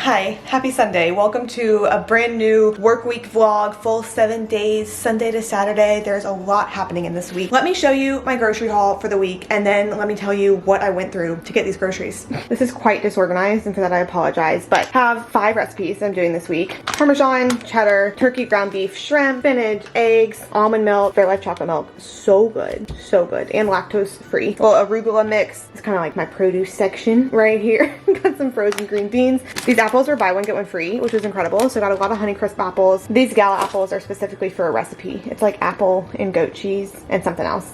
Hi, happy Sunday. Welcome to a brand new work week vlog, full 7 days, Sunday to Saturday. There's a lot happening in this week. Let me show you my grocery haul for the week, and then let me tell you what I went through to get these groceries. This is quite disorganized, and for that I apologize, but I have 5 recipes I'm doing this week. Parmesan, cheddar, turkey ground beef, shrimp, spinach, eggs, almond milk, Fairlife chocolate milk. So good, and lactose free. Well, arugula mix. It's kind of like my produce section right here. Got some frozen green beans. These apples are buy one get one free, which was incredible. So I got a lot of Honeycrisp apples. These Gala apples are specifically for a recipe. It's like apple and goat cheese and something else.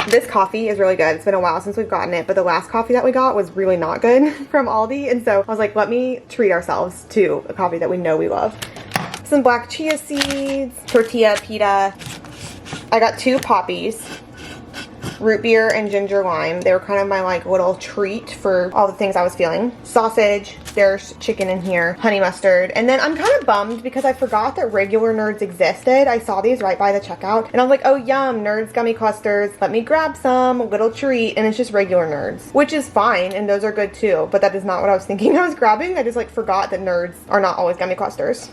This coffee is really good. It's been a while since we've gotten it, but the last coffee that we got was really not good from Aldi. And so I was like, let me treat ourselves to a coffee that we know we love. Some black chia seeds, tortilla, pita. I got 2 poppies. Root beer and ginger lime. They were kind of my like little treat for all the things I was feeling. Sausage, there's chicken in here, honey mustard. And then I'm kind of bummed because I forgot that regular Nerds existed. I saw these right by the checkout and I was like, oh yum, Nerds gummy clusters. Let me grab some, little treat. And it's just regular Nerds, which is fine. And those are good too, but that is not what I was thinking I was grabbing. I just like forgot that Nerds are not always gummy clusters.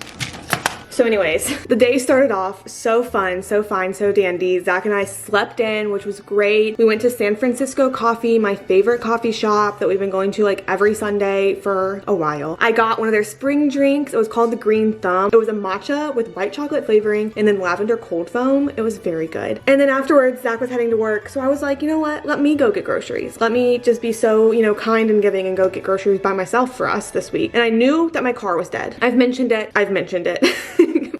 So anyways, the day started off so fun, so fine, so dandy. Zach and I slept in, which was great. We went to San Francisco Coffee, my favorite coffee shop that we've been going to like every Sunday for a while. I got one of their spring drinks. It was called the Green Thumb. It was a matcha with white chocolate flavoring and then lavender cold foam. It was very good. And then afterwards, Zach was heading to work. So I was like, you know what? Let me go get groceries. Let me just be so, you know, kind and giving and go get groceries by myself for us this week. And I knew that my car was dead. I've mentioned it.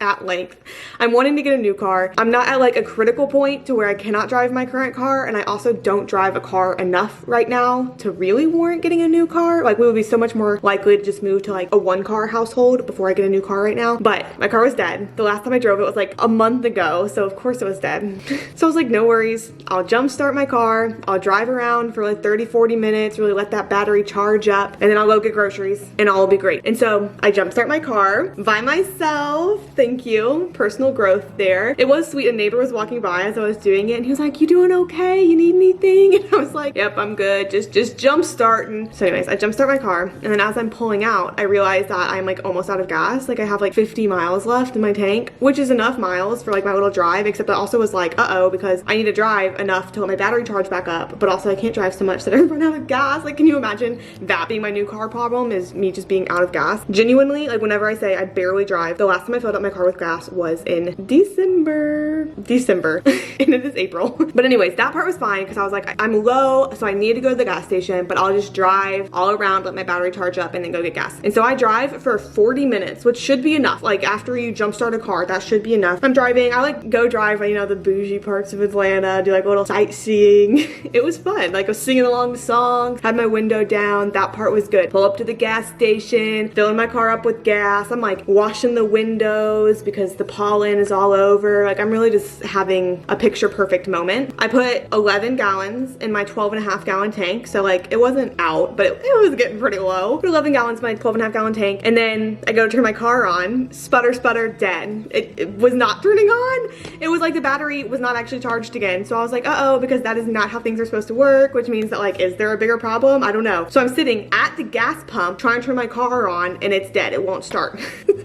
At length. I'm wanting to get a new car. I'm not at like a critical point to where I cannot drive my current car, and I also don't drive a car enough right now to really warrant getting a new car. Like we would be so much more likely to just move to like a 1-car household before I get a new car right now. But my car was dead. The last time I drove it was like a month ago, so of course it was dead. So I was like, no worries. I'll jump start my car. I'll drive around for like 30-40 minutes, really let that battery charge up, and then I'll go get groceries and all will be great. And so I jump start my car by myself. Thank you. Personal growth there. It was sweet. A neighbor was walking by as I was doing it and he was like, you doing okay? You need anything? And I was like, yep, I'm good. Just jump starting. So anyways, I jump start my car, and then as I'm pulling out, I realized that I'm like almost out of gas. Like I have like 50 miles left in my tank, which is enough miles for like my little drive, except I also was like, uh-oh, because I need to drive enough to let my battery charge back up, but also I can't drive so much that I run out of gas. Like, can you imagine that being my new car problem, is me just being out of gas? Genuinely, like whenever I say I barely drive, the last time I filled up my car with gas was in December, and it is April. But anyways, that part was fine because I was like, I'm low, so I need to go to the gas station, but I'll just drive all around, let my battery charge up, and then go get gas. And so I drive for 40 minutes, which should be enough. Like after you jump start a car, that should be enough. I'm driving, I like go drive, you know, the bougie parts of Atlanta, do like a little sightseeing. It was fun. Like I was singing along the songs, had my window down, that part was good. Pull up to the gas station, filling my car up with gas. I'm like washing the windows because the pollen is all over. Like I'm really just having a picture perfect moment. I put 11 gallons in my 12.5 gallon tank. So like it wasn't out, but it was getting pretty low. Put 11 gallons in my 12.5 gallon tank. And then I go to turn my car on, sputter, dead. It was not turning on. It was like the battery was not actually charged again. So I was like, uh-oh, because that is not how things are supposed to work, which means that like, is there a bigger problem? I don't know. So I'm sitting at the gas pump trying to turn my car on and it's dead. It won't start.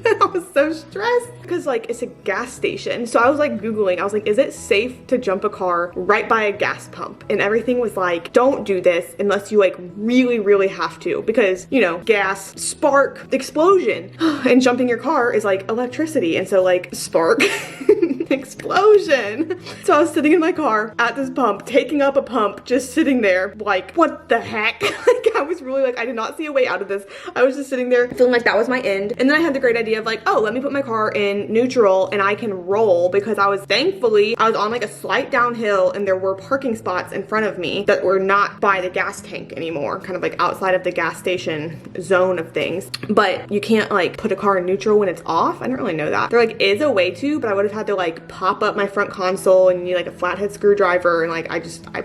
I was so stressed because like it's a gas station. So I was like Googling, I was like, is it safe to jump a car right by a gas pump? And everything was like, don't do this unless you like really have to, because you know, gas, spark, explosion. And jumping your car is like electricity. And so like spark, explosion. So I was sitting in my car at this pump, taking up a pump, just sitting there like, what the heck? Like I was really like, I did not see a way out of this. I was just sitting there feeling like that was my end. And then I had the great idea of like, oh, let me put my car in neutral and I can roll, because I was thankfully, I was on like a slight downhill and there were parking spots in front of me that were not by the gas tank anymore, kind of like outside of the gas station zone of things. But you can't like put a car in neutral when it's off. I didn't really know that. There like is a way to, but I would have had to like pop up my front console and you need like a flathead screwdriver, and like I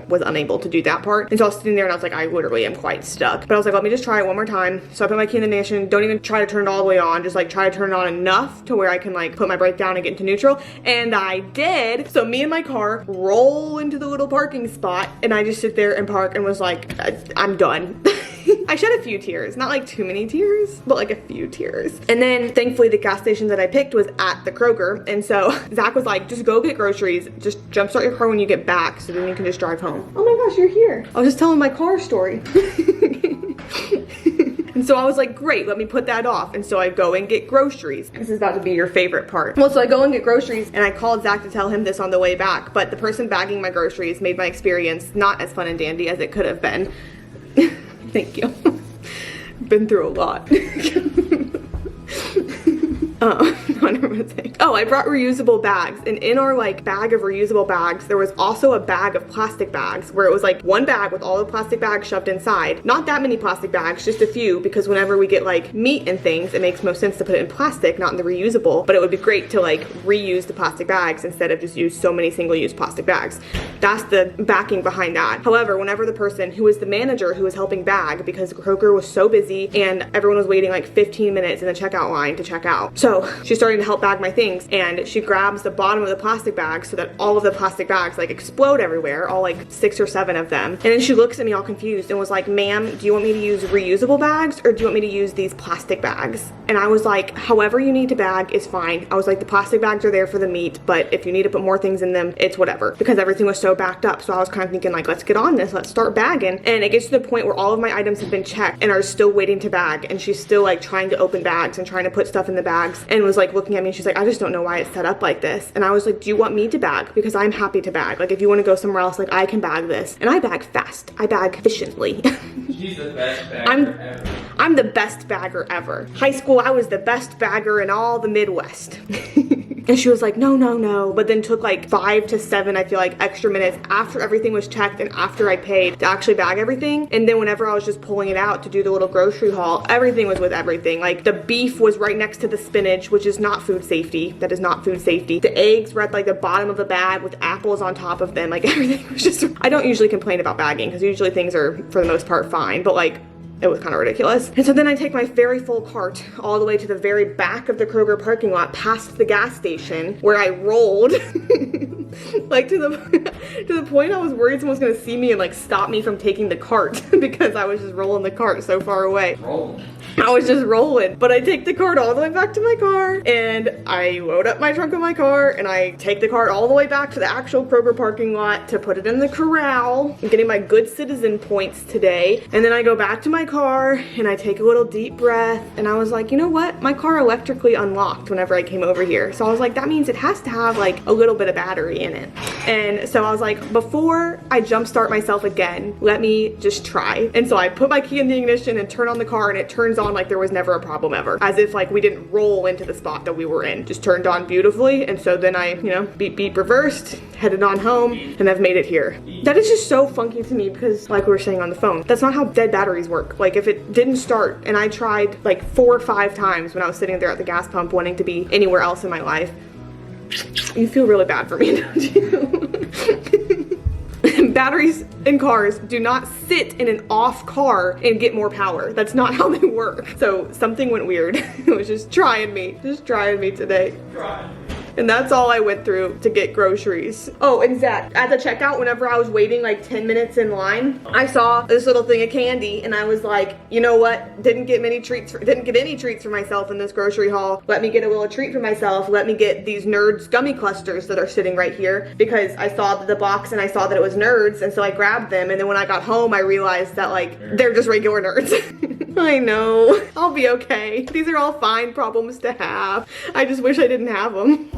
was unable to do that part. And so I was sitting there and I was like, I literally am quite stuck. But I was like, let me just try it one more time. So I put my key in the ignition, don't even try to turn it all the way on, just like try to turn it on enough to where I can like put my brake down and get into neutral. And I did. So me and my car roll into the little parking spot and I just sit there and park and was like, I'm done. I shed a few tears, not like too many tears, but like a few tears. And then thankfully the gas station that I picked was at the Kroger. And so Zach was like, just go get groceries. Just jumpstart your car when you get back so then you can just drive home. Oh my gosh, you're here. I was just telling my car story. And so I was like, great, let me put that off. And so I go and get groceries. This is about to be your favorite part. Well, so I go and get groceries and I called Zach to tell him this on the way back, but the person bagging my groceries made my experience not as fun and dandy as it could have been. Thank you. Been through a lot. Oh, I brought reusable bags, and in our like bag of reusable bags there was also a bag of plastic bags where it was like one bag with all the plastic bags shoved inside. Not that many plastic bags, just a few, because whenever we get like meat and things it makes most sense to put it in plastic, not in the reusable, but it would be great to like reuse the plastic bags instead of just use so many single-use plastic bags. That's the backing behind that. However, whenever the person who was the manager who was helping bag, because Kroger was so busy and everyone was waiting like 15 minutes in the checkout line to check out, so she's starting to help bag my things, and she grabs the bottom of the plastic bag so that all of the plastic bags like explode everywhere, all like 6 or 7 of them. And then she looks at me all confused and was like, ma'am, do you want me to use reusable bags or do you want me to use these plastic bags? And I was like, however you need to bag is fine. I was like, the plastic bags are there for the meat, but if you need to put more things in them, it's whatever, because everything was so backed up. So I was kind of thinking like, let's get on this, let's start bagging. And it gets to the point where all of my items have been checked and are still waiting to bag, and she's still like trying to open bags and trying to put stuff in the bags, and was like looking at me and she's like, I just don't know why it's set up like this. And I was like, do you want me to bag? Because I'm happy to bag. Like if you want to go somewhere else, like I can bag this. And I bag fast. I bag efficiently. She's the best bagger ever. I'm the best bagger ever. High school, I was the best bagger in all the Midwest. And she was like, no, no, no. But then took like 5 to 7, I feel like, extra minutes after everything was checked and after I paid to actually bag everything. And then whenever I was just pulling it out to do the little grocery haul, everything was with everything. Like the beef was right next to the spinach, which is not food safety. That is not food safety. The eggs were at like the bottom of the bag with apples on top of them. Like everything was just, I don't usually complain about bagging because usually things are for the most part fine, but like it was kind of ridiculous. And so then I take my very full cart all the way to the very back of the Kroger parking lot, past the gas station, where I rolled like to the point I was worried someone was gonna see me and like stop me from taking the cart because I was just rolling the cart so far away. Roll. I was just rolling. But I take the cart all the way back to my car, and I load up my trunk of my car, and I take the cart all the way back to the actual Kroger parking lot to put it in the corral. I'm getting my good citizen points today. And then I go back to my car and I take a little deep breath, and I was like, you know what? My car electrically unlocked whenever I came over here. So I was like, that means it has to have like a little bit of battery in it. And so I was like, before I jumpstart myself again, let me just try. And so I put my key in the ignition and turn on the car, and it turns on like there was never a problem ever, as if like we didn't roll into the spot that we were in. Just turned on beautifully. And so then I, you know, beep beep reversed, headed on home, and I've made it here. That is just so funky to me because, like we were saying on the phone, that's not how dead batteries work. Like if it didn't start, and I tried like 4 or 5 times when I was sitting there at the gas pump wanting to be anywhere else in my life, you feel really bad for me, don't you? Batteries in cars do not sit in an off car and get more power. That's not how they work. So something went weird. It was just trying me today. Try. And that's all I went through to get groceries. Oh, and Zach, at the checkout, whenever I was waiting like 10 minutes in line, I saw this little thing of candy, and I was like, you know what? Didn't get any treats for myself in this grocery haul. Let me get a little treat for myself. Let me get these Nerds gummy clusters that are sitting right here, because I saw the box and I saw that it was Nerds, and so I grabbed them. And then when I got home, I realized that like they're just regular Nerds. I know. I'll be okay. These are all fine problems to have. I just wish I didn't have them.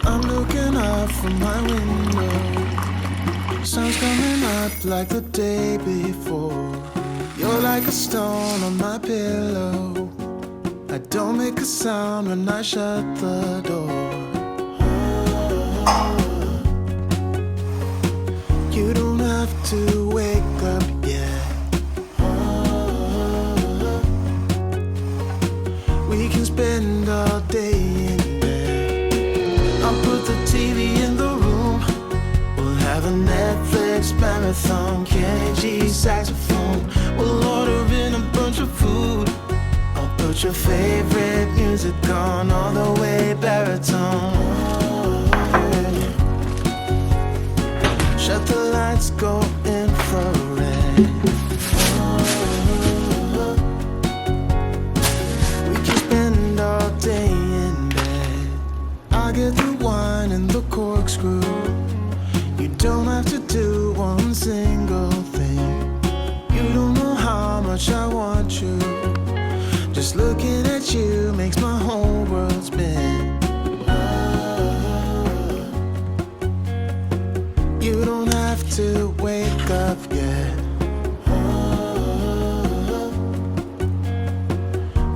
I'm looking out from my window. Sun's coming up like the day before. You're like a stone on my pillow. I don't make a sound when I shut the door. You don't have to wake up yet. We can spend all day in bed. I'll put the TV in the room. We'll have a Netflix marathon. Kenny G saxophone. We'll order in a bunch of food. put your favorite music on all the way baritone. Shut the lights, go infrared. We can spend all day in bed. I'll get the wine and the corkscrew. You don't have to do one single thing. You don't know how much I want you. Just looking at you makes my whole world spin. You don't have to wake up yet.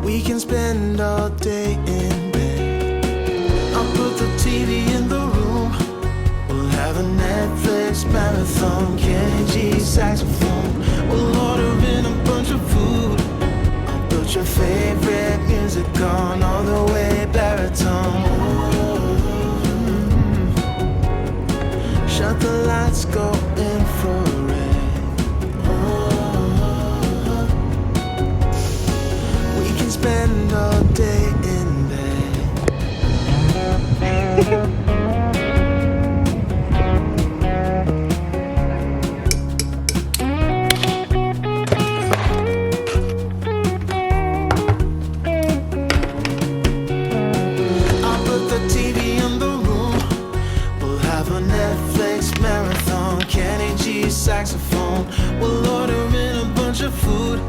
We can spend all day in bed. I'll put the TV in the room. We'll have a Netflix marathon. Kenny G saxophone. We'll order in a bunch of food. I'll put your favorite music on all the way baritone. Shut the lights, go infrared. We can spend all day in bed. Saxophone. We'll order in a bunch of food.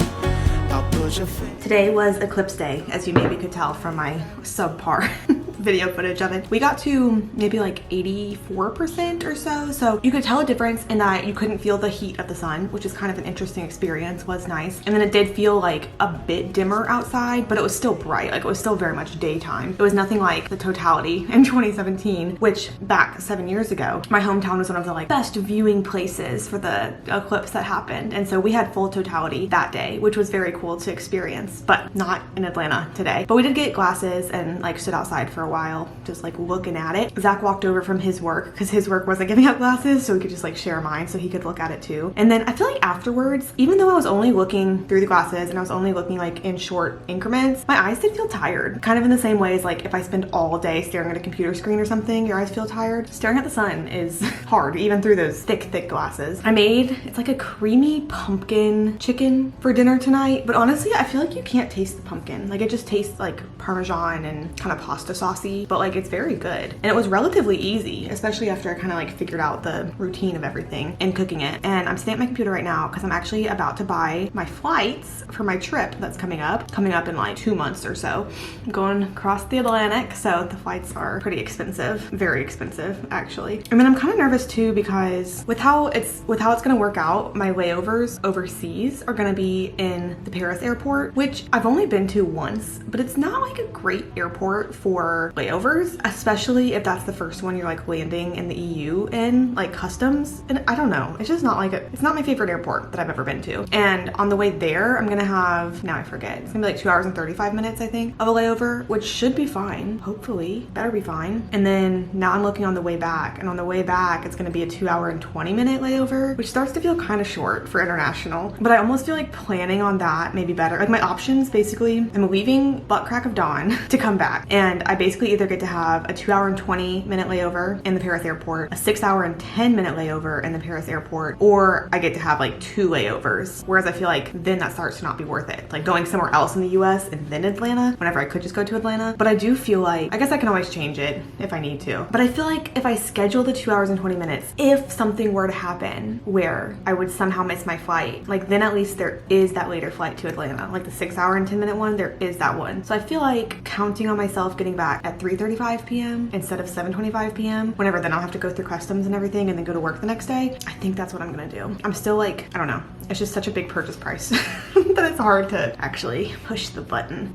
I'll put your face. Today was eclipse day, as you maybe could tell from my subpar video footage of it. We got to maybe like 84% or so. So you could tell a difference in that you couldn't feel the heat of the sun, which is kind of an interesting experience, was nice. And then it did feel like a bit dimmer outside, but it was still bright. Like it was still very much daytime. It was nothing like the totality in 2017, which back 7 years ago, my hometown was one of the like best viewing places for the eclipse that happened. And so we had full totality that day, which was very cool to experience, but not in Atlanta today. But we did get glasses and like stood outside for a while, just like looking at it. Zach walked over from his work because his work wasn't giving out glasses, so we could just like share mine so he could look at it too. And then I feel like afterwards, even though I was only looking through the glasses and I was only looking like in short increments, my eyes did feel tired. Kind of in the same way as like if I spend all day staring at a computer screen or something, your eyes feel tired. Staring at the sun is hard, even through those thick glasses. I made, it's like a creamy pumpkin chicken for dinner tonight, but honestly, I feel like you can't taste the pumpkin. Like it just tastes like Parmesan and kind of pasta saucy, but like it's very good. And it was relatively easy, especially after I kind of like figured out the routine of everything and cooking it. And I'm sitting at my computer right now because I'm actually about to buy my flights for my trip that's coming up in like 2 months or so. I'm going across the Atlantic, so the flights are pretty expensive, very expensive actually. And then I'm kind of nervous too because with how it's gonna work out, my layovers overseas are gonna be in the Paris airport, which I've only been to once, but it's not like a great airport for layovers, especially if that's the first one you're like landing in the EU in, like customs. And I don't know, it's just not like it's not my favorite airport that I've ever been to. And on the way there, I'm gonna have, now I forget, it's gonna be like 2 hours and 35 minutes, I think, of a layover, which should be fine, hopefully, better be fine. And then now I'm looking on the way back, and on the way back, it's gonna be a 2 hour and 20 minute layover, which starts to feel kind of short for international. But I almost feel like planning on that may be better. Like my options, basically, I'm leaving butt crack of dawn to come back. And I basically either get to have a 2 hour and 20 minute layover in the Paris airport, a 6 hour and 10 minute layover in the Paris airport, or I get to have like 2 layovers. Whereas I feel like then that starts to not be worth it. Like going somewhere else in the US and then Atlanta, whenever I could just go to Atlanta. But I do feel like, I guess I can always change it if I need to. But I feel like if I schedule the 2 hours and 20 minutes, if something were to happen where I would somehow miss my flight, like then at least there is that later flight to Atlanta. Like the 6 hour and 10 minute one, there is that one. So I feel like counting on myself getting back at 3:35 p.m. instead of 7:25 p.m. whenever then I'll have to go through customs and everything and then go to work the next day. I think that's what I'm gonna do. I'm still like, I don't know. It's just such a big purchase price that it's hard to actually push the button.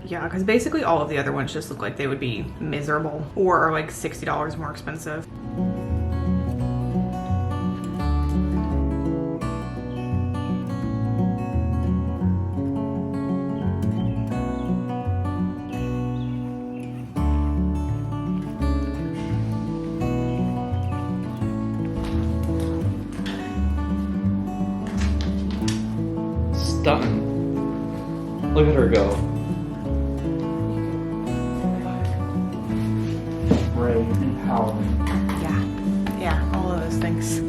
Yeah, because basically all of the other ones just look like they would be miserable or are like $60 more expensive. Stunning. Look at her go. Brave, empowering. Yeah, all of those things.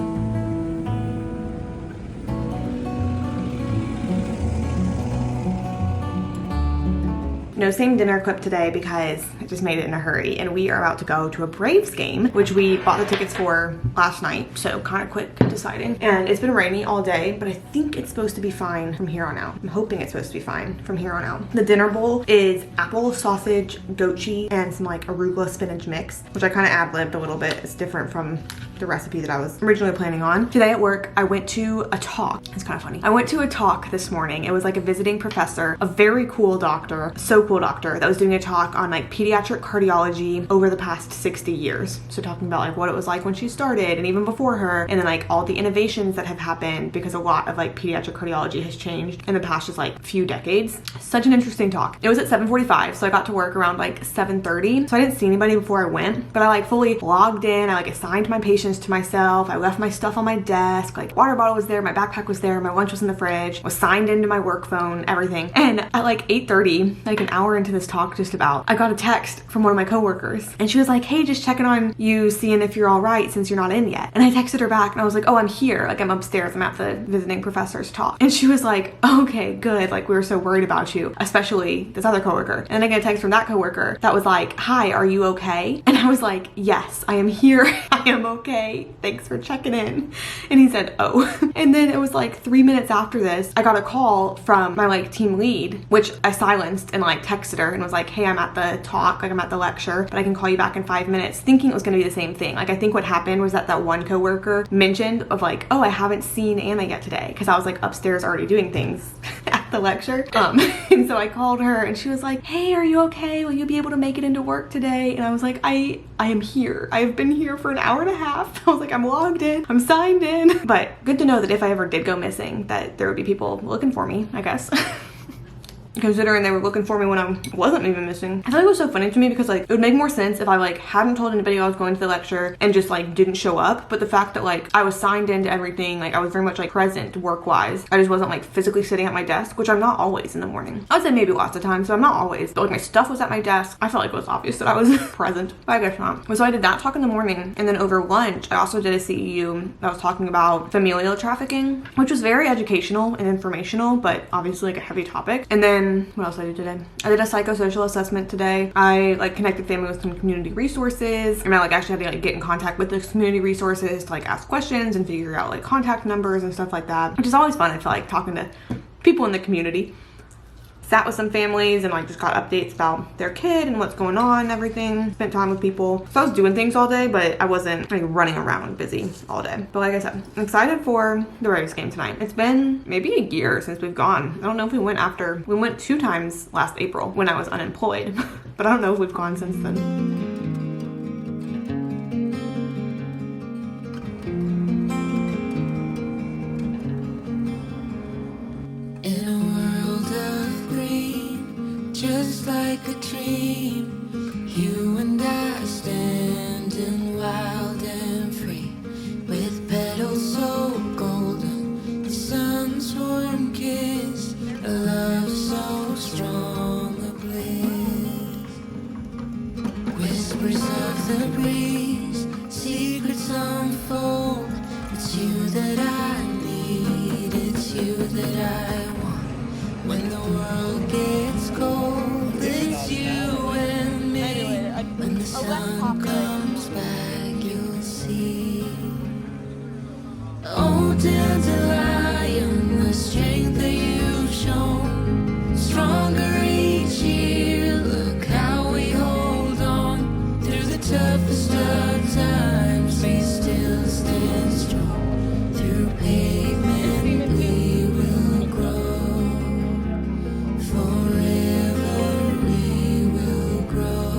No same dinner clip today because I just made it in a hurry, and we are about to go to a Braves game, which we bought the tickets for last night, so kind of quick deciding. And it's been rainy all day, but I think it's supposed to be fine from here on out. I'm hoping it's supposed to be fine from here on out. The dinner bowl is apple, sausage, goat cheese, and some like arugula spinach mix, which I kind of ad-libbed a little bit. It's different from the recipe that I was originally planning on. Today at work, I went to a talk. It's kind of funny. I went to a talk this morning. It was like a visiting professor, a very cool doctor, so cool doctor, that was doing a talk on like pediatric cardiology over the past 60 years. So talking about like what it was like when she started and even before her, and then like all the innovations that have happened because a lot of like pediatric cardiology has changed in the past just like few decades. Such an interesting talk. It was at 7:45, so I got to work around like 7:30. So I didn't see anybody before I went, but I like fully logged in. I like assigned my patients to myself. I left my stuff on my desk, like water bottle was there, my backpack was there, my lunch was in the fridge, was signed into my work phone, everything. And at like 8:30, like an hour into this talk just about, I got a text from one of my coworkers, and she was like, hey, just checking on you, seeing if you're all right since you're not in yet. And I texted her back and I was like, oh, I'm here, like I'm upstairs, I'm at the visiting professor's talk. And she was like, okay, good, like we were so worried about you, especially this other coworker. And then I get a text from that coworker that was like, hi, are you okay? And I was like, yes, I am here. I am okay, thanks for checking in. And he said, oh. And then it was like 3 minutes after this, I got a call from my like team lead, which I silenced and like texted her and was like, hey, I'm at the talk, like I'm at the lecture, but I can call you back in 5 minutes, thinking it was gonna be the same thing. Like I think what happened was that one coworker mentioned of like, oh, I haven't seen Anna yet today, because I was like upstairs already doing things at the lecture. And so I called her and she was like, hey, are you okay? Will you be able to make it into work today? And I was like, I am here. I have been here for an hour and a half. I was like, I'm logged in, I'm signed in. But good to know that if I ever did go missing, that there would be people looking for me, I guess. Considering they were looking for me when I wasn't even missing. I thought it was so funny to me because like it would make more sense if I like hadn't told anybody I was going to the lecture and just like didn't show up. But the fact that like I was signed into everything, like I was very much like present work wise, I just wasn't like physically sitting at my desk, which I'm not always in the morning. I would say maybe lots of times, so I'm not always, but like my stuff was at my desk. I felt like it was obvious that I was present, but I guess not. So I did that talk in the morning, and then over lunch I also did a CEU that was talking about familial trafficking, which was very educational and informational, but obviously like a heavy topic. And then what else did I do today? I did a psychosocial assessment today. I like connected family with some community resources, and I like actually had to like get in contact with those community resources to like ask questions and figure out like contact numbers and stuff like that, which is always fun. I feel like talking to people in the community. Sat with some families and like just got updates about their kid and what's going on and everything. Spent time with people. So I was doing things all day, but I wasn't like running around busy all day. But like I said, I'm excited for the Braves game tonight. It's been maybe a year since we've gone. I don't know if we went 2 times last April when I was unemployed, but I don't know if we've gone since then. Just like a dream, you and I standing wild and free, with petals so golden, the sun's warm kiss, a love so strong, a bliss. Whispers of the breeze, secrets unfold. It's you that I need, it's you that I want. When the world gets cold, it's you and me. When the sun comes back, you'll see. Oh, dandelion, the strength that you've shown, stronger each year. Look how we hold on through the toughest of times. We still stand strong through pavement. We will grow. Forever we will grow.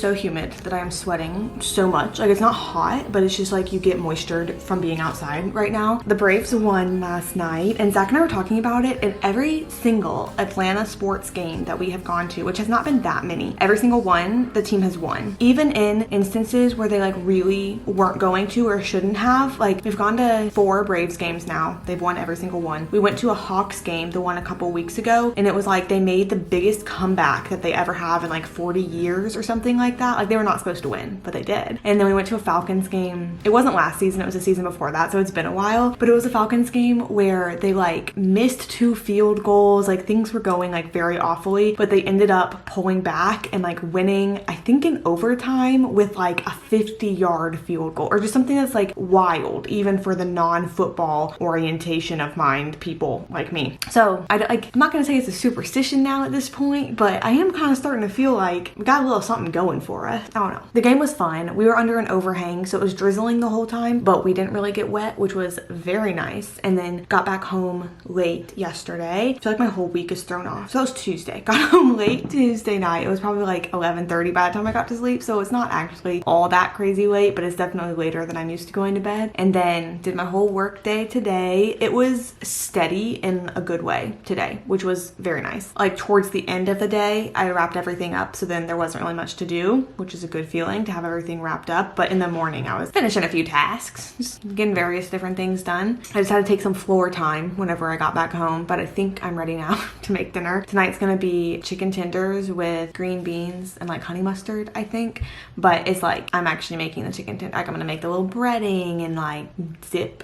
so humid that I am sweating so much. Like, it's not hot, but it's just like you get moistured from being outside right now. The Braves won last night, and Zach and I were talking about it. In every single Atlanta sports game that we have gone to, which has not been that many, every single one, the team has won. Even in instances where they like really weren't going to or shouldn't have. Like, we've gone to 4 Braves games now. They've won every single one. We went to a Hawks game, the one a couple weeks ago, and it was like they made the biggest comeback that they ever have in like 40 years or something like that. Like, they were not supposed to win, but they did. And then we went to a Falcons game. It wasn't last season, it was the season before that, so it's been a while. But it was a Falcons game where they like missed 2 field goals. Like, things were going like very awfully, but they ended up pulling back and like winning, I think in overtime, with like a 50-yard field goal or just something that's like wild, even for the non-football orientation of mind people like me. So I'm not gonna say it's a superstition now at this point, but I am kind of starting to feel like we got a little something going for us. I don't know. The game was fun. We were under an overhang, so it was drizzling the whole time, but we didn't really get wet, which was very nice. And then got back home late yesterday. I feel like my whole week is thrown off. So it was Tuesday. Got home late Tuesday night. It was probably like 11:30 by the time I got to sleep, so it's not actually all that crazy late, but it's definitely later than I'm used to going to bed. And then did my whole work day today. It was steady in a good way today, which was very nice. Like, towards the end of the day, I wrapped everything up, so then there wasn't really much to do, which is a good feeling to have everything wrapped up. But in the morning, I was finishing a few tasks, just getting various different things done. I just had to take some floor time whenever I got back home, but I think I'm ready now to make dinner. Tonight's gonna be chicken tenders with green beans and like honey mustard, I think. But it's like, I'm actually making the chicken tender. Like, I'm gonna make the little breading and like dip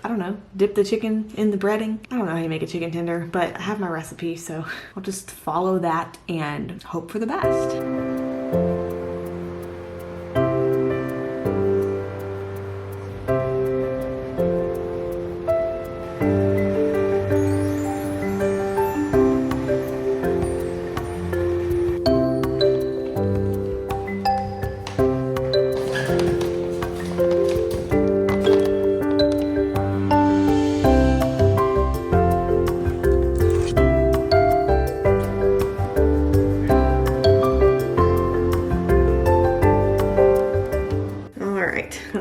the chicken in the breading. I don't know how you make a chicken tender, but I have my recipe, so I'll just follow that and hope for the best.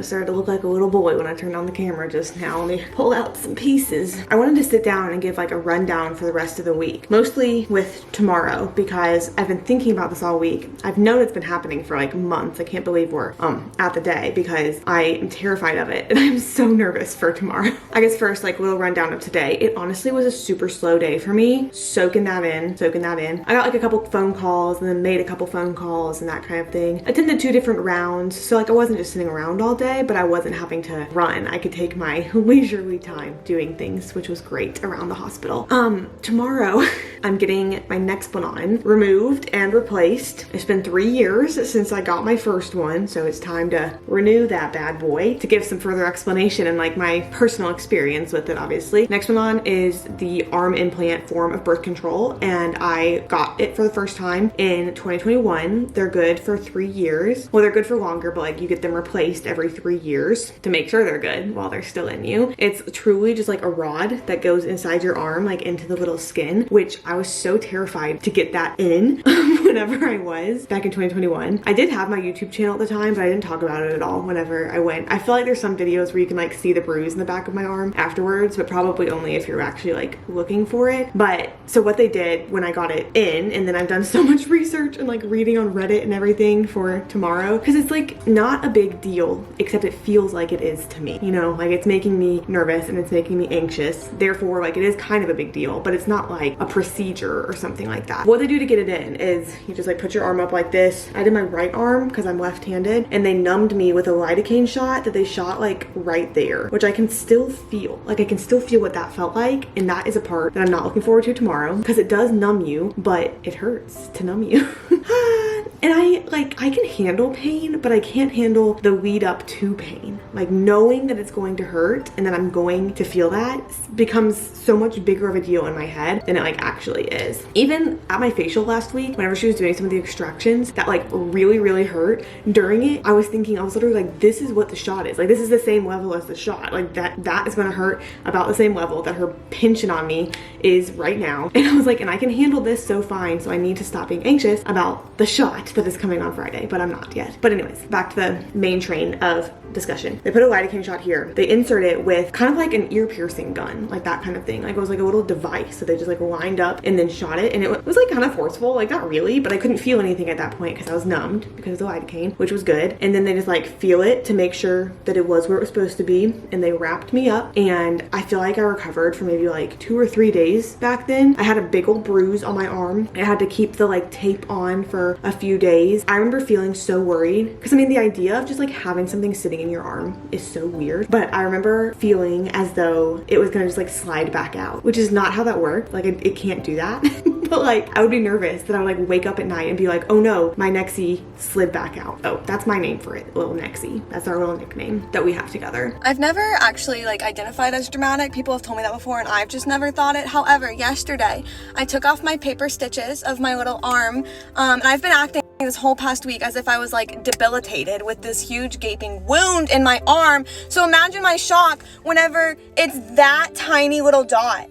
Started to look like a little boy when I turned on the camera just now. Let me pull out some pieces. I wanted to sit down and give like a rundown for the rest of the week, mostly with tomorrow, because I've been thinking about this all week. I've known it's been happening for like months. I can't believe we're at the day, because I am terrified of it and I'm so nervous for tomorrow. I guess first, like, little rundown of today. It honestly was a super slow day for me. Soaking that in. I got like a couple phone calls and then made a couple phone calls and that kind of thing. Attended 2 different rounds, so like I wasn't just sitting around all day, but I wasn't having to run. I could take my leisurely time doing things, which was great around the hospital. Tomorrow I'm getting my nexplanon removed and replaced. It's been 3 years since I got my first one, so it's time to renew that bad boy. To give some further explanation and like my personal experience with it, obviously. Nexplanon is the arm implant form of birth control, and I got it for the first time in 2021. They're good for 3 years. Well, they're good for longer, but like you get them replaced every 3 years to make sure they're good while they're still in you. It's truly just like a rod that goes inside your arm, like into the little skin, which I was so terrified to get that in whenever I was back in 2021. I did have my YouTube channel at the time, but I didn't talk about it at all whenever I went. I feel like there's some videos where you can like see the bruise in the back of my arm afterwards, but probably only if you're actually like looking for it. But so what they did when I got it in, and then I've done so much research and like reading on Reddit and everything for tomorrow, because it's like not a big deal, except it feels like it is to me, you know, like it's making me nervous and it's making me anxious. Therefore, like, it is kind of a big deal, but it's not like a procedure or something like that. What they do to get it in is you just like put your arm up like this. I did my right arm because I'm left-handed, and they numbed me with a lidocaine shot that they shot like right there, which I can still feel. Like, I can still feel what that felt like, and that is a part that I'm not looking forward to tomorrow, because it does numb you, but it hurts to numb you. And I can handle pain, but I can't handle the lead up to pain. Like, knowing that it's going to hurt and that I'm going to feel that becomes so much bigger of a deal in my head than it like actually is. Even at my facial last week, whenever she was doing some of the extractions that like really, really hurt, during it, I was literally like, this is what the shot is. Like, this is the same level as the shot. Like, that is gonna hurt about the same level that her pinching on me is right now. And I was like, and I can handle this so fine, so I need to stop being anxious about the shot. shot that is coming on Friday, but I'm not yet. But anyways, back to the main train of discussion. They put a lidocaine shot here. They insert it with kind of like an ear piercing gun, like that kind of thing. Like it was like a little device that they just like lined up and then shot it, and it was like kind of forceful, like not really, but I couldn't feel anything at that point because I was numbed because of the lidocaine, which was good. And then they just like feel it to make sure that it was where it was supposed to be, and they wrapped me up, and I feel like I recovered for maybe like 2 or 3 days back then. I had a big old bruise on my arm. I had to keep the like tape on for a few days. I remember feeling so worried because I mean the idea of just like having something sitting in your arm is so weird, but I remember feeling as though it was gonna just like slide back out, which is not how that worked. Like it can't do that. But like I would be nervous that I would like wake up at night and be like, oh no, my nexie slid back out. Oh, that's my name for it, little nexie. That's our little nickname that we have together. I've never actually like identified as dramatic. People have told me that before and I've just never thought it. However, yesterday I took off my paper stitches of my little arm, and I've been acting this whole past week as if I was like debilitated with this huge gaping wound in my arm. So imagine my shock whenever it's that tiny little dot.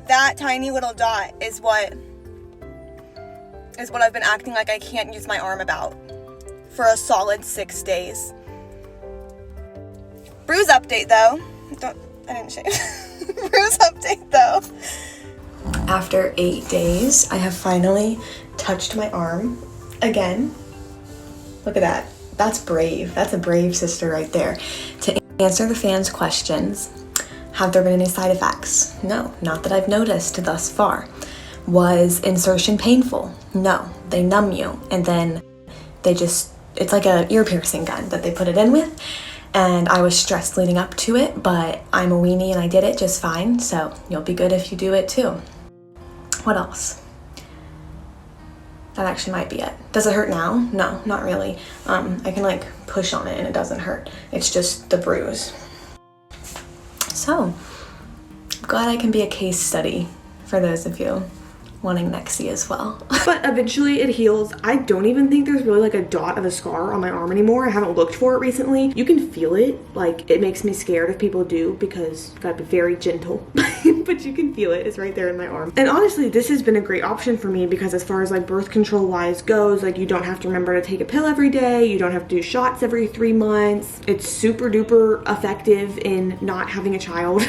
That tiny little dot is what I've been acting like I can't use my arm about for a solid 6 days. Bruise update though. I didn't shave. Bruise update though. After 8 days, I have finally touched my arm again. Look at that. That's brave. That's a brave sister right there. To answer the fans' questions, have there been any side effects? No, not that I've noticed thus far. Was insertion painful? No, they numb you and then it's like a ear piercing gun that they put it in with. And I was stressed leading up to it, but I'm a weenie and I did it just fine. So you'll be good if you do it too. What else? That actually might be it. Does it hurt now? No, not really. I can like push on it and it doesn't hurt. It's just the bruise. So, I'm glad I can be a case study for those of you wanting nexie as well. But eventually it heals. I don't even think there's really like a dot of a scar on my arm anymore. I haven't looked for it recently. You can feel it. Like it makes me scared if people do because you gotta be very gentle. But you can feel it. It's right there in my arm. And honestly, this has been a great option for me because as far as like birth control wise goes, like you don't have to remember to take a pill every day. You don't have to do shots every 3 months. It's super duper effective in not having a child.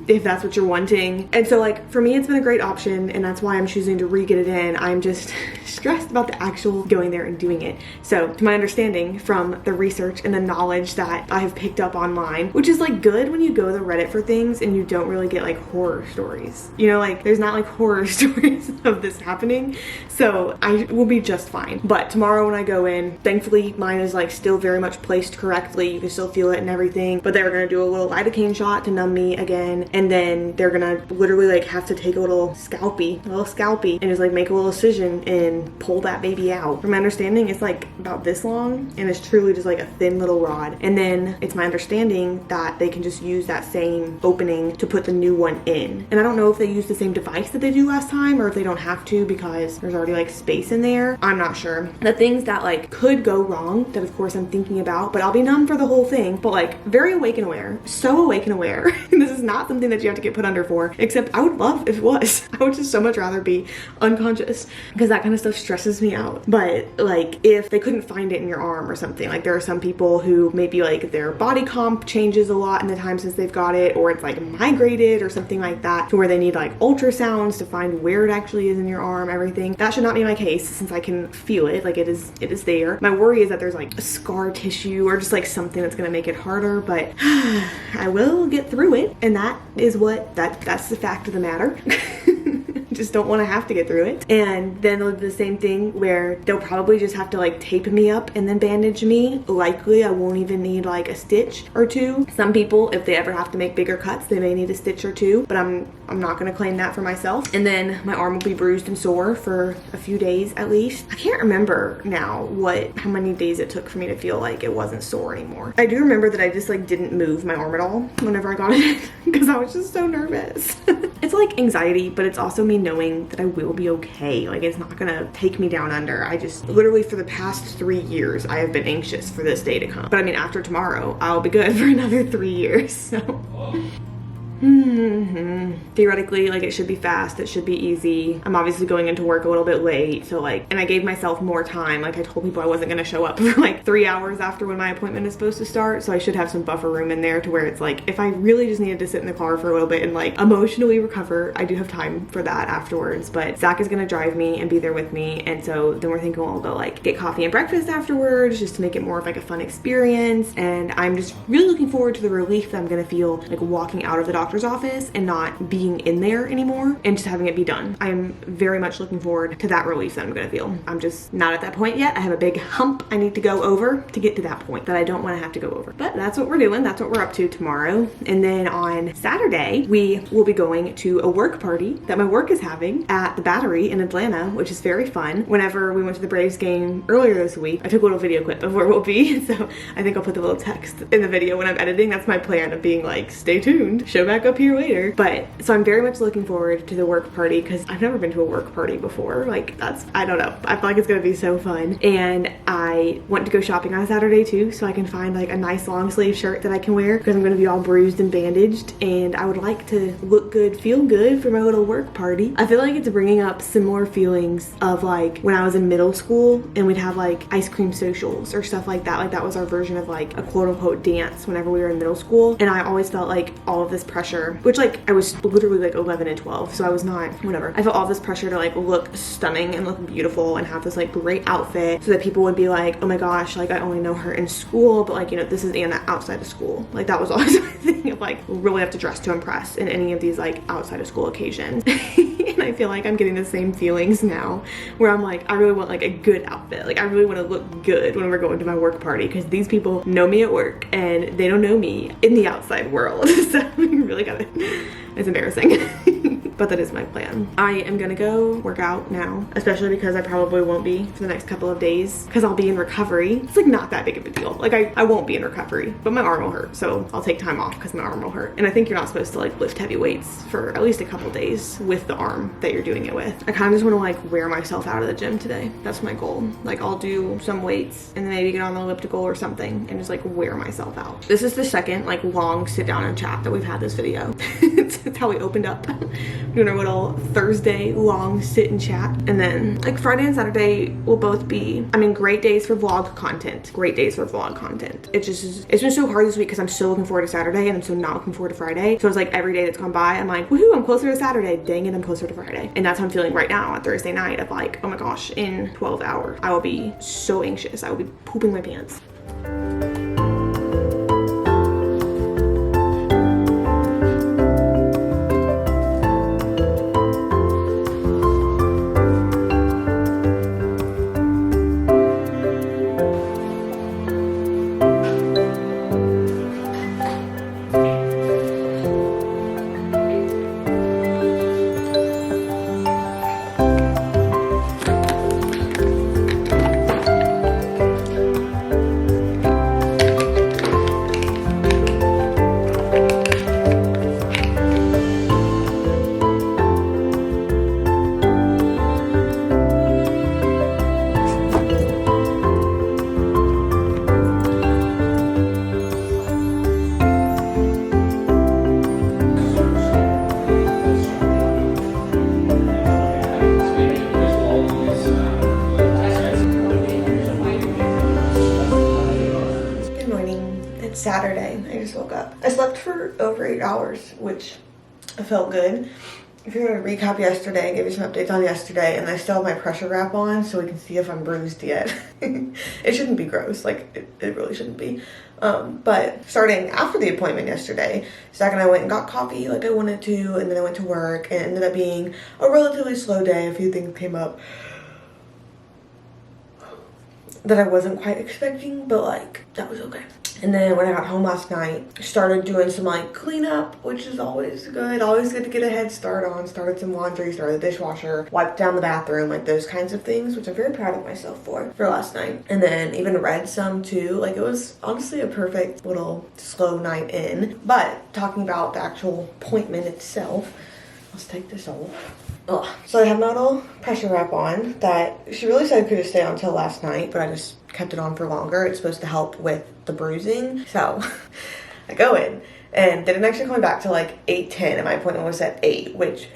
If that's what you're wanting. And so like for me it's been a great option, and that's why I'm choosing to re-get it in. I'm just stressed about the actual going there and doing it. So to my understanding from the research and the knowledge that I have picked up online, which is like good when you go to Reddit for things and you don't really get like horror stories, you know, like there's not like horror stories of this happening, so I will be just fine. But tomorrow when I go in, thankfully mine is like still very much placed correctly. You can still feel it and everything, but they were gonna do a little lidocaine shot to numb me again, and then they're gonna literally like have to take a little scalpey and just like make a little incision and pull that baby out. From my understanding, it's like about this long and it's truly just like a thin little rod. And then it's my understanding that they can just use that same opening to put the new one in. And I don't know if they use the same device that they do last time or if they don't have to because there's already like space in there. I'm not sure. The things that like could go wrong that of course I'm thinking about, but I'll be numb for the whole thing, but like very awake and aware, so awake and aware. This is not something that you have to get put under for, except I would love if it was. I would just so much rather be unconscious because that kind of stuff stresses me out. But like if they couldn't find it in your arm or something, like there are some people who maybe like their body comp changes a lot in the time since they've got it, or it's like migrated or something like that to where they need like ultrasounds to find where it actually is in your arm, everything. That should not be my case since I can feel it, like it is there. My worry is that there's like a scar tissue or just like something that's gonna make it harder, but I will get through it, and that is that's the fact of the matter. Just don't want to have to get through it. And then they'll do the same thing where they'll probably just have to like tape me up and then bandage me. Likely I won't even need like a stitch or two. Some people, if they ever have to make bigger cuts, they may need a stitch or two, but I'm not gonna claim that for myself. And then my arm will be bruised and sore for a few days at least. I can't remember now how many days it took for me to feel like it wasn't sore anymore. I do remember that I just like didn't move my arm at all whenever I got it because I was just so nervous. It's like anxiety, but it's also me knowing that I will be okay. Like it's not gonna take me down under. I just literally for the past 3 years I have been anxious for this day to come. But I mean after tomorrow I'll be good for another 3 years. So Theoretically, like, it should be fast, it should be easy. I'm obviously going into work a little bit late, so like, and I gave myself more time. Like, I told people I wasn't gonna show up for like 3 hours after when my appointment is supposed to start, so I should have some buffer room in there to where it's like, if I really just needed to sit in the car for a little bit and like emotionally recover, I do have time for that afterwards. But Zach is gonna drive me and be there with me, and so then we're thinking we'll go like get coffee and breakfast afterwards, just to make it more of like a fun experience. And I'm just really looking forward to the relief that I'm gonna feel like walking out of the doctor's office and not being in there anymore and just having it be done. I'm very much looking forward to that relief that I'm gonna feel. I'm just not at that point yet. I have a big hump I need to go over to get to that point that I don't want to have to go over. But that's what we're doing. That's what we're up to tomorrow. And then on Saturday, we will be going to a work party that my work is having at the Battery in Atlanta, which is very fun. Whenever we went to the Braves game earlier this week, I took a little video clip of where we'll be. So I think I'll put the little text in the video when I'm editing. That's my plan of being like, stay tuned, show back up here later. But so I'm very much looking forward to the work party because I've never been to a work party before. Like, that's, I don't know. I feel like it's gonna be so fun. And I want to go shopping on Saturday too, so I can find like a nice long sleeve shirt that I can wear because I'm gonna be all bruised and bandaged, and I would like to look good, feel good for my little work party. I feel like it's bringing up similar feelings of like when I was in middle school and we'd have like ice cream socials or stuff like that. Like, that was our version of like a quote unquote dance whenever we were in middle school. And I always felt like all of this pressure, which like I was literally like 11 and 12, so I was not, whatever. I felt all this pressure to like look stunning and look beautiful and have this like great outfit so that people would be like, oh my gosh, like I only know her in school, but like, you know, this is Anna outside of school. Like, that was always my thing of like, really have to dress to impress in any of these like outside of school occasions. And I feel like I'm getting the same feelings now where I'm like, I really want like a good outfit. Like, I really want to look good when we're going to my work party because these people know me at work and they don't know me in the outside world. So we really gotta, it's embarrassing. But that is my plan. I am gonna go work out now, especially because I probably won't be for the next couple of days because I'll be in recovery. It's like not that big of a deal. Like, I won't be in recovery, but my arm will hurt, so I'll take time off because my arm will hurt. And I think you're not supposed to like lift heavy weights for at least a couple days with the arm that you're doing it with. I kind of just want to like wear myself out of the gym today. That's my goal. Like, I'll do some weights and then maybe get on the elliptical or something and just like wear myself out. This is the second like long sit down and chat that we've had this video. It's how we opened up. Doing our little Thursday long sit and chat. And then like Friday and Saturday will both be, I mean, great days for vlog content. Great days for vlog content. It just is, it's been so hard this week because I'm so looking forward to Saturday and I'm so not looking forward to Friday. So it's like every day that's gone by, I'm like, woohoo, I'm closer to Saturday. Dang it, I'm closer to Friday. And that's how I'm feeling right now on Thursday night of like, oh my gosh, in 12 hours, I will be so anxious. I will be pooping my pants. Saturday. I just woke up. I slept for over 8 hours, which felt good. If you're gonna recap yesterday, give you some updates on yesterday, and I still have my pressure wrap on so we can see if I'm bruised yet. It shouldn't be gross, like it really shouldn't be. But starting after the appointment yesterday, Zach and I went and got coffee like I wanted to, and then I went to work, and it ended up being a relatively slow day. A few things came up that I wasn't quite expecting, but like, that was okay. And then when I got home last night, started doing some like cleanup, which is always good. Always good to get a head start on. Started some laundry, started the dishwasher, wiped down the bathroom, like those kinds of things, which I'm very proud of myself for last night. And then even read some too. Like, it was honestly a perfect little slow night in. But talking about the actual appointment itself, let's take this off. Ugh. So I have my little pressure wrap on that she really said could have stayed on until last night, but I just kept it on for longer. It's supposed to help with the bruising. So I go in and didn't actually come back till like 8:10, and my appointment was at 8, which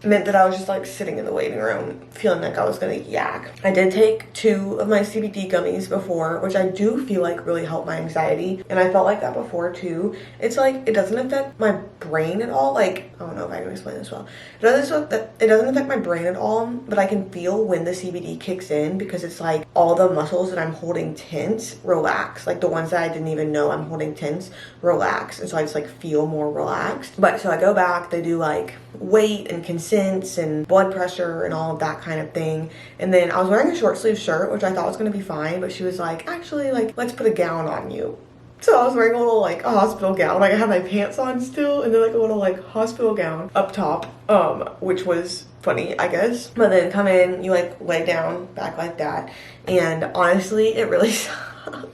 meant that I was just like sitting in the waiting room feeling like I was gonna yak. I did take 2 of my CBD gummies before, which I do feel like really help my anxiety, and I felt like that before too. It's like it doesn't affect my brain at all. Like, I don't know if I can explain this well. It doesn't affect my brain at all, but I can feel when the CBD kicks in, because it's like all the muscles that I'm holding tense relax, like the ones that I didn't even know I'm holding tense relax, and so I just like feel more relaxed. But so I go back, they do like weight and consents and blood pressure and all of that kind of thing, and then I was wearing a short sleeve shirt, which I thought was going to be fine, but she was like, actually, like, let's put a gown on you. So I was wearing a little like a hospital gown, like I had my pants on still, and then like a little like hospital gown up top, which was funny, I guess. But then come in, you like lay down back like that, and honestly it really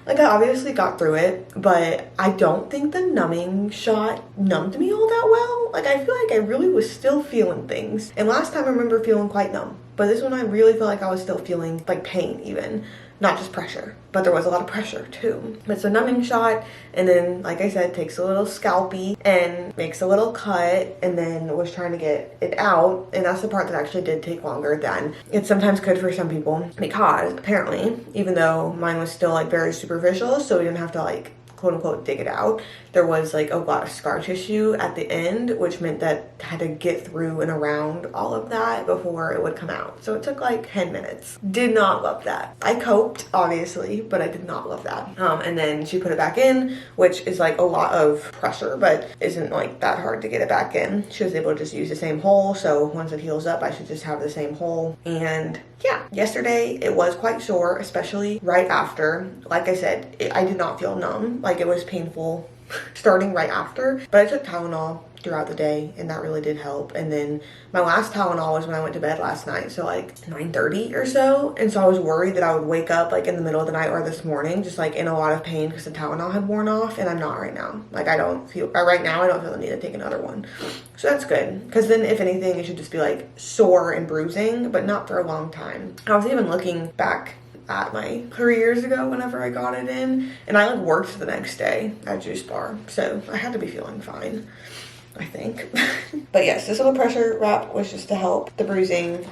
like I obviously got through it, but I don't think the numbing shot numbed me all that well. Like I feel like I really was still feeling things, and last time I remember feeling quite numb, but this one I really feel like I was still feeling like pain even. Not just pressure, but there was a lot of pressure too. But so numbing shot, and then like I said, takes a little scalpey and makes a little cut, and then was trying to get it out, and that's the part that actually did take longer than it sometimes could for some people, because apparently, even though mine was still like very superficial, so we didn't have to like quote unquote dig it out, there was like a lot of scar tissue at the end, which meant that I had to get through and around all of that before it would come out. So it took like 10 minutes. Did not love that. I coped, obviously, but I did not love that. And then she put it back in, which is like a lot of pressure, but isn't like that hard to get it back in. She was able to just use the same hole, so once it heals up, I should just have the same hole. And yeah, yesterday it was quite sore, especially right after. Like I said, I did not feel numb. Like it was painful starting right after, but I took Tylenol throughout the day, and that really did help. And then my last Tylenol was when I went to bed last night, so like 9:30 or so, and so I was worried that I would wake up like in the middle of the night or this morning just like in a lot of pain because the Tylenol had worn off, and I'm not right now. Like I don't feel right now, I don't feel the need to take another one, so that's good, because then if anything it should just be like sore and bruising, but not for a long time. I was even looking back at my 3 years ago whenever I got it in, and I like worked the next day at Juice Bar, so I had to be feeling fine, I think. But yes, this little pressure wrap was just to help the bruising,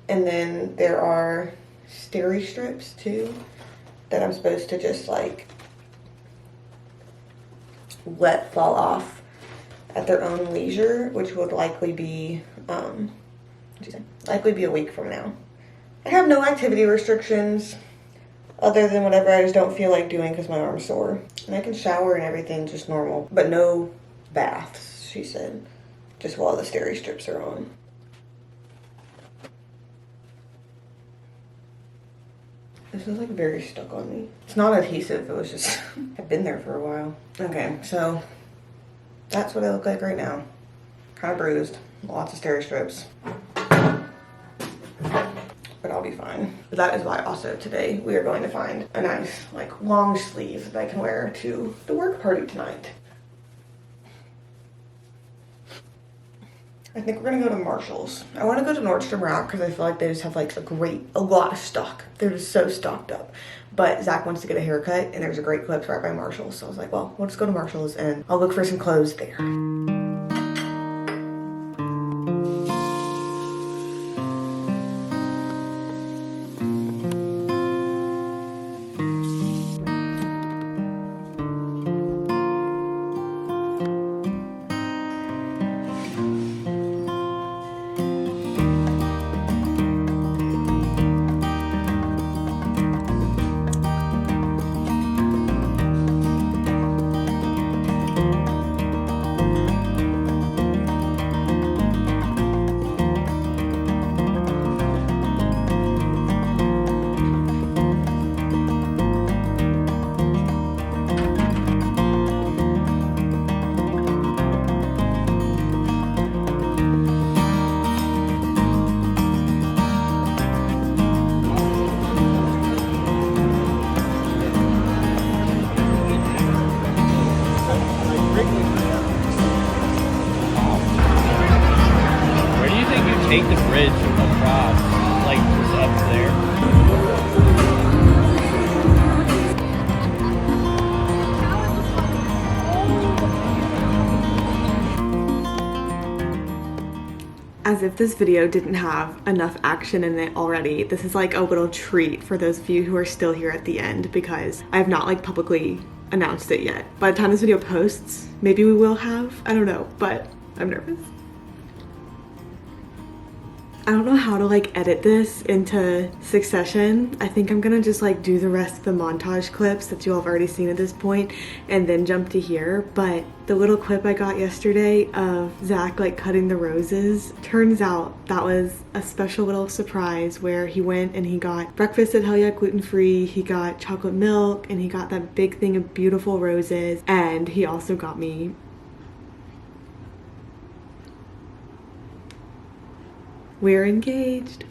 and then there are steri strips too that I'm supposed to just like let fall off at their own leisure, which would likely be likely be a week from now. I have no activity restrictions other than whatever I just don't feel like doing because my arm's sore. And I can shower and everything just normal, but no baths, she said, just while the steri strips are on. This is like very stuck on me. It's not adhesive, it was just, I've been there for a while. Okay, so that's what I look like right now. Kind of bruised, lots of steri strips. But I'll be fine. But that is why also today we are going to find a nice like long sleeve that I can wear to the work party tonight. I think we're gonna go to Marshall's. I want to go to Nordstrom Rack because I feel like they just have like a lot of stock. They're just so stocked up. But Zach wants to get a haircut, and there's a great Clips right by Marshall's. So I was like, well, we'll just go to Marshall's and I'll look for some clothes there. take the bridge across, like just up there. As if this video didn't have enough action in it already, this is like a little treat for those of you who are still here at the end, because I have not like publicly announced it yet. By the time this video posts, maybe we will have, I don't know, but I'm nervous. I don't know how to like edit this into succession. I think I'm gonna just like do the rest of the montage clips that you all have already seen at this point and then jump to here. But the little clip I got yesterday of Zach like cutting the roses, turns out that was a special little surprise where he went and he got breakfast at Hell Yeah gluten-free, he got chocolate milk, and he got that big thing of beautiful roses, and he also got me we're engaged.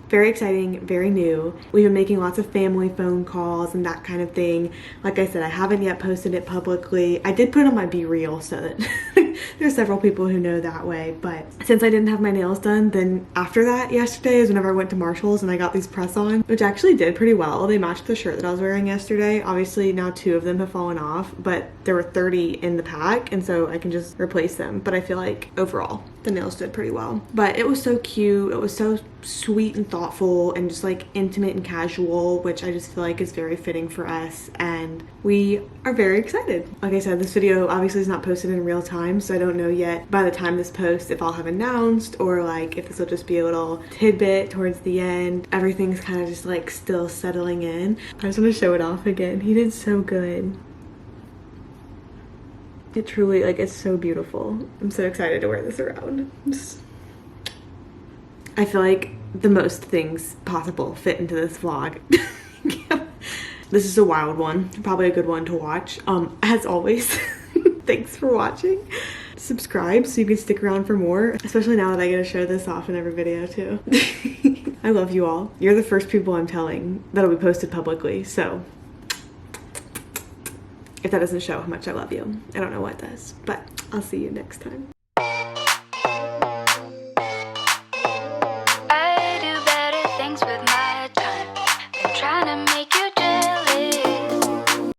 Very exciting, very new. We've been making lots of family phone calls and that kind of thing. Like I said, I haven't yet posted it publicly. I did put it on my BeReal so that there's several people who know that way. But since I didn't have my nails done, then after that, yesterday is whenever I went to Marshall's and I got these press-on, which actually did pretty well. They matched the shirt that I was wearing yesterday. Obviously now 2 of them have fallen off, but there were 30 in the pack, and so I can just replace them. But I feel like overall, the nails did pretty well. But it was so cute. It was so sweet and thoughtful and just like intimate and casual, which I just feel like is very fitting for us, and we are very excited. Like I said, this video obviously is not posted in real time, so I don't know yet by the time this posts if I'll have announced or like if this will just be a little tidbit towards the end. Everything's kind of just like still settling in. I just want to show it off again. He did so good. It truly, like, it's so beautiful. I'm so excited to wear this around. I feel like the most things possible fit into this vlog. This is a wild one, probably a good one to watch. As always, thanks for watching. Subscribe so you can stick around for more, especially now that I get to show this off in every video too. I love you all. You're the first people I'm telling that'll be posted publicly, so if that doesn't show how much I love you, I don't know what does, but I'll see you next time.